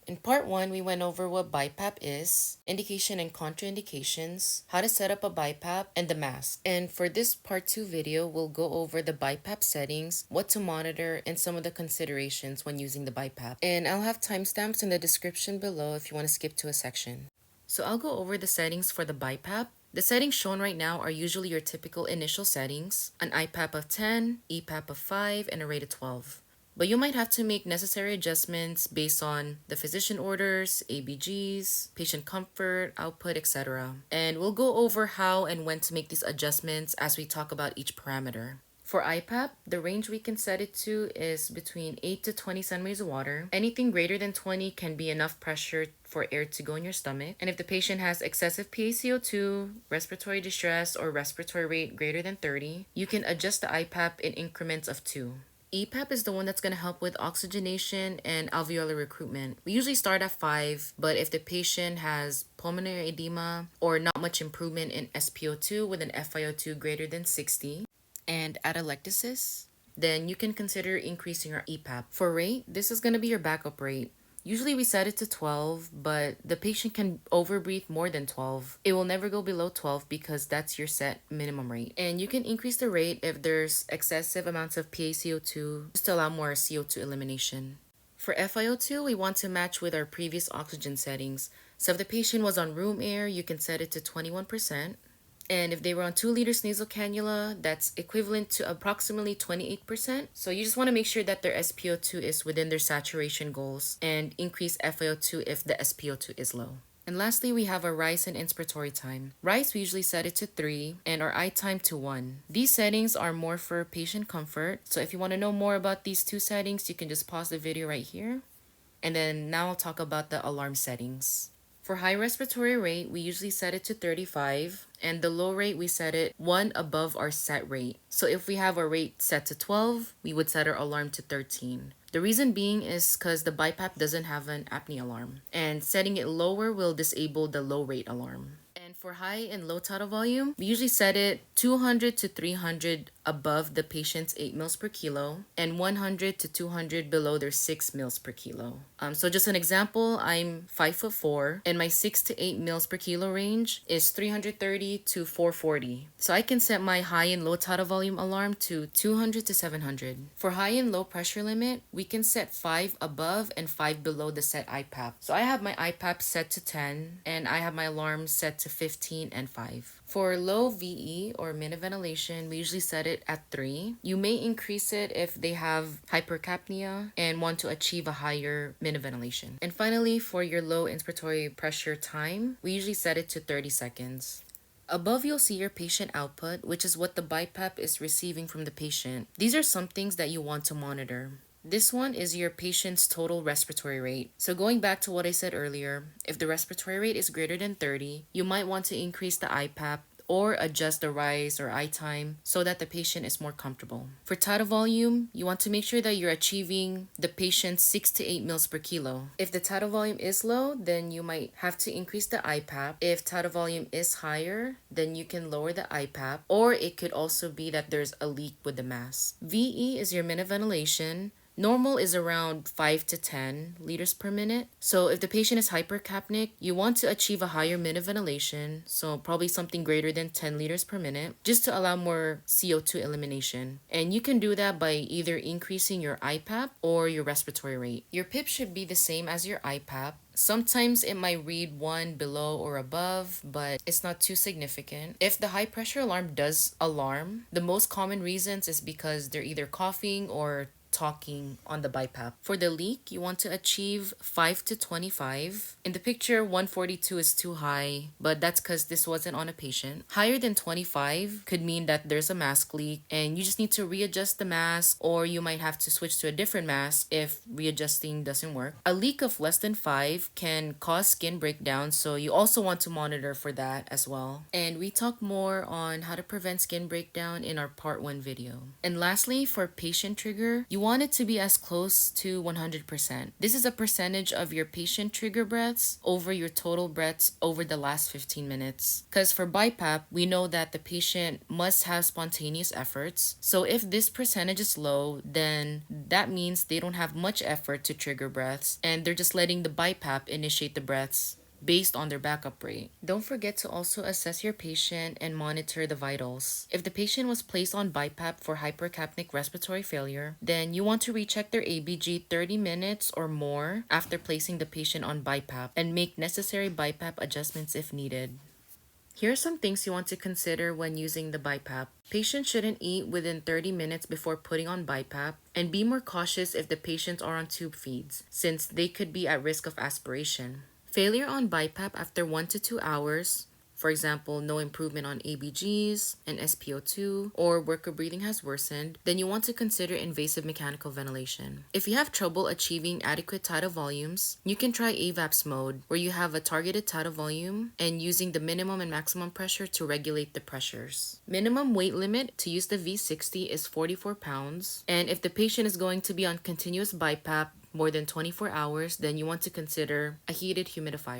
In part 1, we went over what BiPAP is, indication and contraindications, how to set up a BiPAP, and the mask. And for this part 2 video, we'll go over the BiPAP settings, what to monitor, and some of the considerations when using the BiPAP. And I'll have timestamps in the description below if you want to skip to a section. So I'll go over the settings for the BiPAP. The settings shown right now are usually your typical initial settings, an IPAP of 10, EPAP of 5, and a rate of 12. But you might have to make necessary adjustments based on the physician orders, ABGs, patient comfort, output, etc. And we'll go over how and when to make these adjustments as we talk about each parameter. For IPAP, the range we can set it to is between 8 to 20 centimeters of water. Anything greater than 20 can be enough pressure for air to go in your stomach. And if the patient has excessive PaCO2, respiratory distress, or respiratory rate greater than 30, you can adjust the IPAP in increments of 2. EPAP is the one that's going to help with oxygenation and alveolar recruitment. We usually start at 5, but if the patient has pulmonary edema or not much improvement in SpO2 with an FiO2 greater than 60 and atelectasis, then you can consider increasing your EPAP. For rate, this is going to be your backup rate. Usually we set it to 12, but the patient can overbreathe more than 12. It will never go below 12 because that's your set minimum rate. And you can increase the rate if there's excessive amounts of PaCO2 just to allow more CO2 elimination. For FiO2, we want to match with our previous oxygen settings. So if the patient was on room air, you can set it to 21%. And if they were on 2 liters nasal cannula, that's equivalent to approximately 28%. So you just want to make sure that their SpO2 is within their saturation goals and increase FiO2 if the SpO2 is low. And lastly, we have our RICE and inspiratory time. RICE, we usually set it to 3 and our I time to 1. These settings are more for patient comfort. So if you want to know more about these two settings, you can just pause the video right here. And then now I'll talk about the alarm settings. For high respiratory rate, we usually set it to 35, and the low rate, we set it 1 above our set rate. So if we have our rate set to 12, we would set our alarm to 13. The reason being is because the BiPAP doesn't have an apnea alarm, and setting it lower will disable the low rate alarm. And for high and low tidal volume, we usually set it 200 to 300 above the patient's 8 mils per kilo and 100 to 200 below their 6 mils per kilo. So just an example, I'm 5'4", and my 6 to 8 mils per kilo range is 330 to 440. So I can set my high and low tidal volume alarm to 200 to 700. For high and low pressure limit, we can set 5 above and 5 below the set IPAP. So I have my IPAP set to 10, and I have my alarm set to 15 and 5. For low VE or minute ventilation, we usually set it at 3. You may increase it if they have hypercapnia and want to achieve a higher minute ventilation. And finally, for your low inspiratory pressure time, we usually set it to 30 seconds. Above, you'll see your patient output, which is what the BiPAP is receiving from the patient. These are some things that you want to monitor. This one is your patient's total respiratory rate. So going back to what I said earlier, if the respiratory rate is greater than 30, you might want to increase the IPAP or adjust the RICE or I time so that the patient is more comfortable. For tidal volume, you want to make sure that you're achieving the patient's 6 to 8 mils per kilo. If the tidal volume is low, then you might have to increase the IPAP. If tidal volume is higher, then you can lower the IPAP, or it could also be that there's a leak with the mask. VE is your minute ventilation. Normal is around 5 to 10 liters per minute. So if the patient is hypercapnic, you want to achieve a higher minute ventilation, so probably something greater than 10 liters per minute, just to allow more CO2 elimination. And you can do that by either increasing your IPAP or your respiratory rate. Your PIP should be the same as your IPAP. Sometimes it might read 1 below or above, but it's not too significant. If the high pressure alarm does alarm, the most common reasons is because they're either coughing or talking on the BiPAP. For the leak, you want to achieve 5 to 25. In the picture, 142 is too high, but that's because this wasn't on a patient. Higher than 25 could mean that there's a mask leak and you just need to readjust the mask, or you might have to switch to a different mask if readjusting doesn't work. A leak of less than 5 can cause skin breakdown, so you also want to monitor for that as well. And we talk more on how to prevent skin breakdown in our part 1 video. And lastly, for patient trigger, you want it to be as close to 100%. This is a percentage of your patient trigger breaths over your total breaths over the last 15 minutes. Because for BiPAP, we know that the patient must have spontaneous efforts. So if this percentage is low, then that means they don't have much effort to trigger breaths and they're just letting the BiPAP initiate the breaths based on their backup rate. Don't forget to also assess your patient and monitor the vitals. If the patient was placed on BiPAP for hypercapnic respiratory failure, then you want to recheck their ABG 30 minutes or more after placing the patient on BiPAP and make necessary BiPAP adjustments if needed. Here are some things you want to consider when using the BiPAP. Patients shouldn't eat within 30 minutes before putting on BiPAP, and be more cautious if the patients are on tube feeds, since they could be at risk of aspiration. Failure on BiPAP after 1 to 2 hours, for example, no improvement on ABGs and SpO2, or worker breathing has worsened, then you want to consider invasive mechanical ventilation. If you have trouble achieving adequate tidal volumes, you can try AVAPS mode, where you have a targeted tidal volume and using the minimum and maximum pressure to regulate the pressures. Minimum weight limit to use the V60 is 44 pounds, and if the patient is going to be on continuous BiPAP more than 24 hours, then you want to consider a heated humidifier.